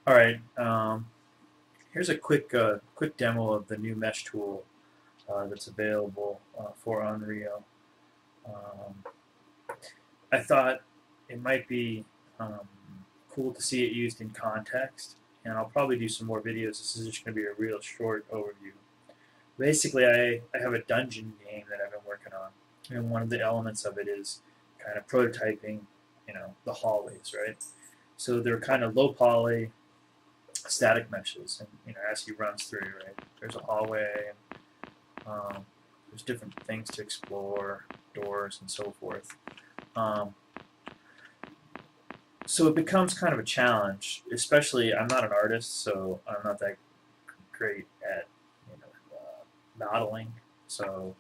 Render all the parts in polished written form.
All right, here's a quick demo of the new Mesh tool that's available for Unreal. Um, I thought it might be um, cool to see it used in context, and I'll probably do some more videos. This is just going to be a real short overview. Basically, I have a dungeon game that I've been working on, and one of the elements of it is kind of prototyping, the hallways, right? So they're kind of low poly, static meshes, and as he runs through, right, there's a hallway, and there's different things to explore, doors, and so forth. Um, so it becomes kind of a challenge, especially I'm not an artist, so I'm not that great at modeling. So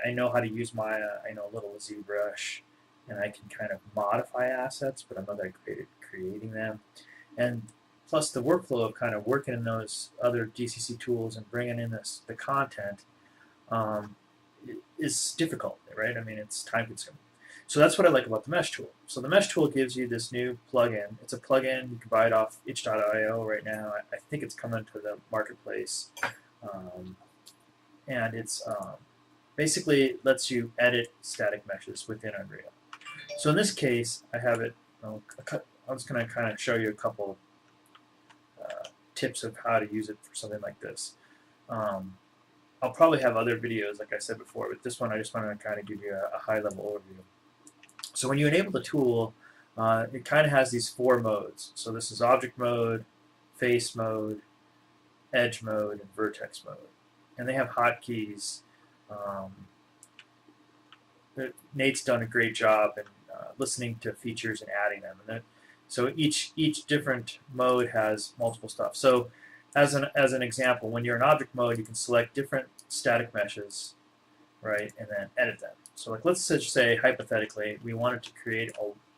I know how to use Maya. I know a little ZBrush, and I can kind of modify assets, but I'm not that great at creating them. And plus, the workflow of kind of working in those other GCC tools and bringing in the content um, is difficult, right? I mean, it's time consuming. So that's what I like about the Mesh tool. So the Mesh tool gives you this new plugin. It's a plugin. You can buy it off itch.io right now. I think it's coming to the marketplace. Um, and it's basically lets you edit static meshes within Unreal. So in this case, I have it. I'm just going to kind of show you a couple tips of how to use it for something like this. I'll probably have other videos, like I said before, but this one I just want to kind of give you a high-level overview. So when you enable the tool, it kind of has these four modes. So this is object mode, face mode, edge mode, and vertex mode. And they have hotkeys. Nate's done a great job in listening to features and adding them. So each different mode has multiple stuff. So as an example, when you're in object mode, you can select different static meshes, right, and then edit them. So like let's just say hypothetically we wanted to create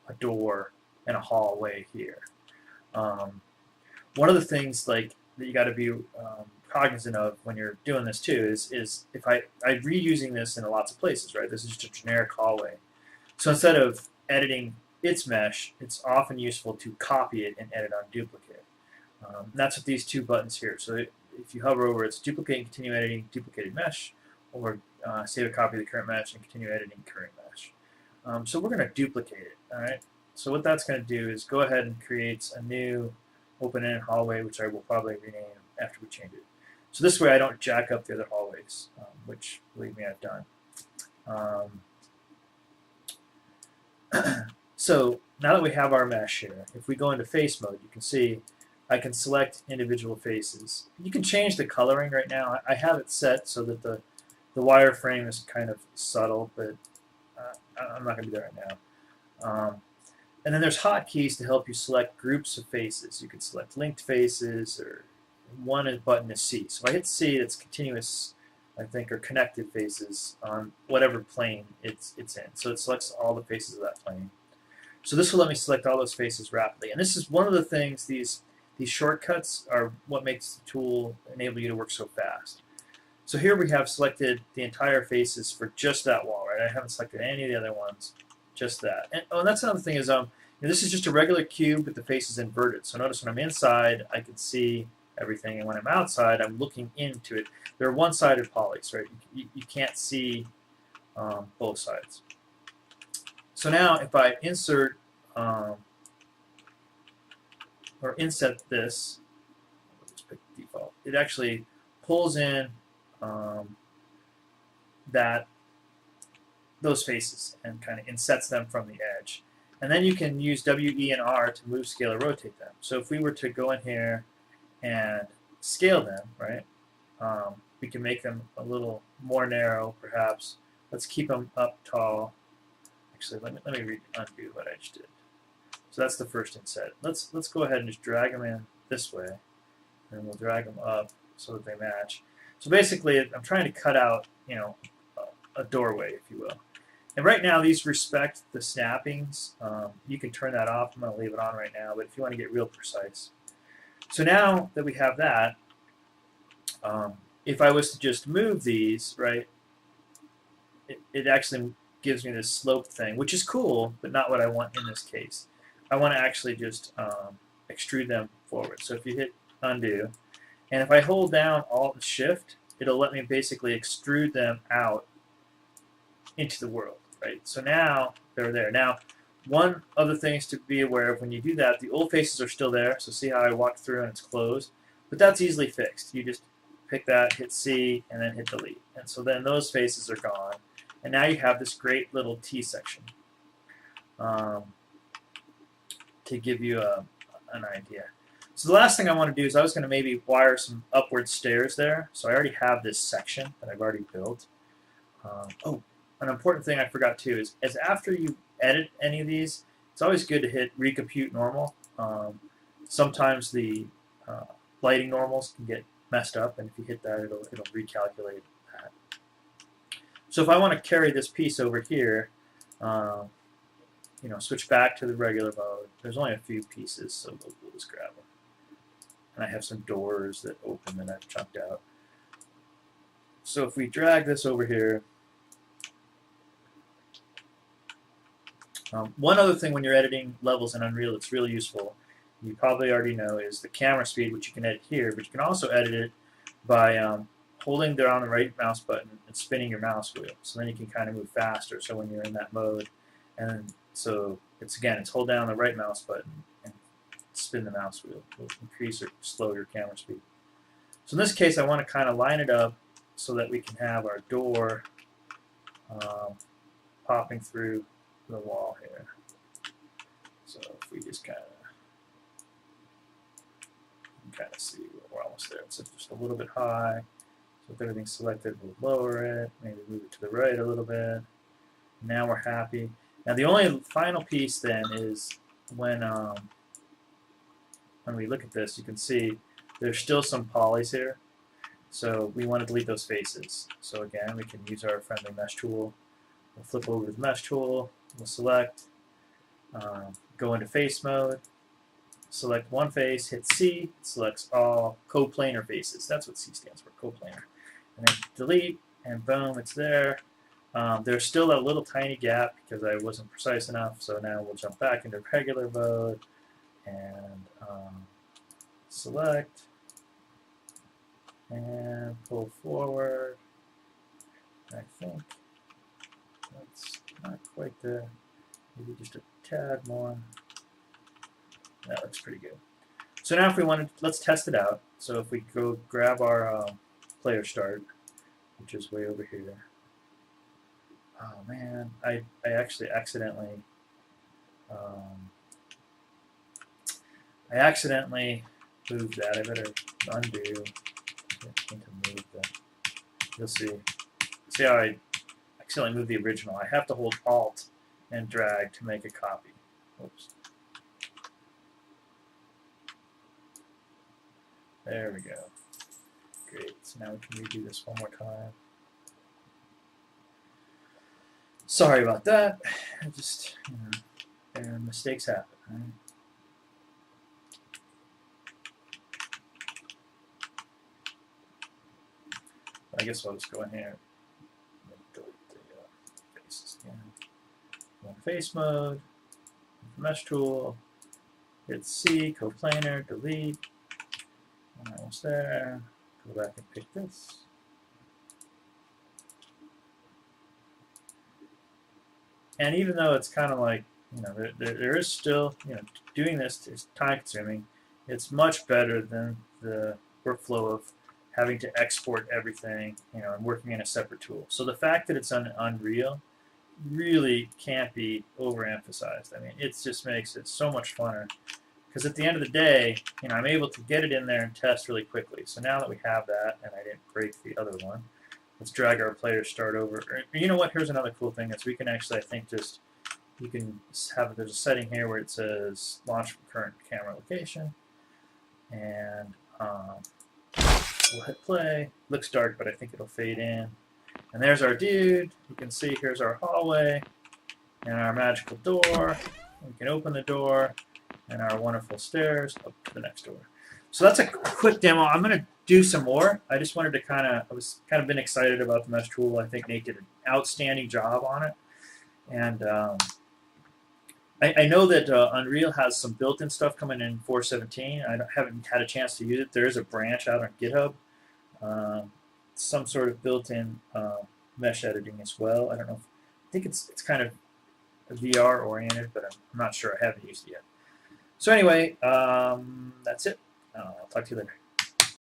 a door and a hallway here. One of the things like that you got to be cognizant of when you're doing this too is if I'm reusing this in lots of places, right? This is just a generic hallway. So instead of editing its mesh, it's often useful to copy it and edit on duplicate. That's what these two buttons here. So if you hover over, it's duplicate and continue editing duplicated mesh, or save a copy of the current mesh and continue editing current mesh. So we're going to duplicate it. All right. So what that's going to do is go ahead and create a new open-ended hallway, which I will probably rename after we change it. So this way I don't jack up the other hallways, which, believe me, I've done. So now that we have our mesh here, if we go into face mode, you can see I can select individual faces. You can change the coloring right now. I have it set so that the wireframe is kind of subtle, but I'm not going to do that right now. And then there's hotkeys to help you select groups of faces. You can select linked faces, or one button is C. So if I hit C, it's continuous, I think, or connected faces on whatever plane it's in. So it selects all the faces of that plane. So this will let me select all those faces rapidly. And this is one of the things, these shortcuts are what makes the tool enable you to work so fast. So here we have selected the entire faces for just that wall, right? I haven't selected any of the other ones, just that. And that's another thing is, this is just a regular cube with the faces inverted. So notice when I'm inside, I can see everything, and when I'm outside, I'm looking into it. They're one-sided polys, right? You can't see both sides. So now if I insert or inset this, let's just pick the default, it actually pulls in those faces and kind of insets them from the edge. And then you can use W, E, and R to move, scale, or rotate them. So if we were to go in here and scale them, right, we can make them a little more narrow, perhaps. Let's keep them up tall. Actually, let me undo what I just did. So that's the first inset. Let's go ahead and just drag them in this way, and we'll drag them up so that they match. So basically, I'm trying to cut out, a doorway, if you will. And right now, these respect the snappings. You can turn that off. I'm going to leave it on right now, but if you want to get real precise. So now that we have that, if I was to just move these, right, it actually gives me this slope thing, which is cool, but not what I want in this case. I want to actually just extrude them forward. So if you hit undo, and if I hold down Alt and Shift, it'll let me basically extrude them out into the world, right? So now they're there. Now, one of the things to be aware of when you do that, the old faces are still there. So see how I walked through and it's closed, but that's easily fixed. You just pick that, hit C, and then hit delete. And so then those faces are gone. And now you have this great little T section to give you an idea. So the last thing I want to do is I was going to maybe wire some upward stairs there. So I already have this section that I've already built. Oh, an important thing I forgot too is after you edit any of these, it's always good to hit recompute normal. Sometimes the lighting normals can get messed up, and if you hit that, it'll recalculate that. So if I want to carry this piece over here, you know, switch back to the regular mode. There's only a few pieces, so we'll just grab them. And I have some doors that open that I've chunked out. So if we drag this over here, one other thing when you're editing levels in Unreal that's really useful, you probably already know, is the camera speed, which you can edit here, but you can also edit it by holding down the right mouse button and spinning your mouse wheel. So then you can kind of move faster. So when you're in that mode, and so it's hold down the right mouse button and spin the mouse wheel. It'll increase or slow your camera speed. So in this case, I want to kind of line it up so that we can have our door popping through the wall here. So if we just kind of see, we're almost there. It's just a little bit high. So if everything's selected, we'll lower it, maybe move it to the right a little bit. Now we're happy. Now the only final piece then is when we look at this, you can see there's still some polys here. So we want to delete those faces. So again, we can use our friendly mesh tool. We'll flip over to the mesh tool. We'll select, go into face mode, select one face, hit C, it selects all coplanar faces. That's what C stands for, coplanar. And then delete, and boom, it's there. There's still a little tiny gap because I wasn't precise enough, so now we'll jump back into regular mode and select and pull forward. I think that's not quite there. Maybe just a tad more. That looks pretty good. So now if we wanted, let's test it out. So if we go grab our player start, which is way over here. Oh man, I actually accidentally moved that. I better undo. I need to move that. You'll see. See how I accidentally moved the original. I have to hold Alt and drag to make a copy. Oops. There we go. Great. So now we can redo this one more time. Sorry about that. I just, mistakes happen, right? I guess I'll just go in here and delete the faces again. Go in face mode, mesh tool, hit C, coplanar, delete. Almost there. Go back and pick this. And even though it's kind of like, there is still, doing this is time consuming, it's much better than the workflow of having to export everything, and working in a separate tool. So the fact that it's on Unreal really can't be overemphasized. I mean, it just makes it so much funner. Because at the end of the day, I'm able to get it in there and test really quickly. So now that we have that, and I didn't break the other one, let's drag our player start over. Or, you know what? Here's another cool thing is we can actually, I think, you can have, there's a setting here where it says launch from current camera location, and we'll hit play. Looks dark, but I think it'll fade in. And there's our dude. You can see here's our hallway and our magical door. We can open the door. And our wonderful stairs up to the next door. So that's a quick demo. I'm going to do some more. I just wanted to I been excited about the mesh tool. I think Nate did an outstanding job on it. And I know that Unreal has some built-in stuff coming in 4.17. Haven't had a chance to use it. There is a branch out on GitHub, um, some sort of built-in mesh editing as well. I don't know. I think it's kind of VR oriented, but I'm not sure. I haven't used it yet. So anyway, that's it. I'll talk to you later.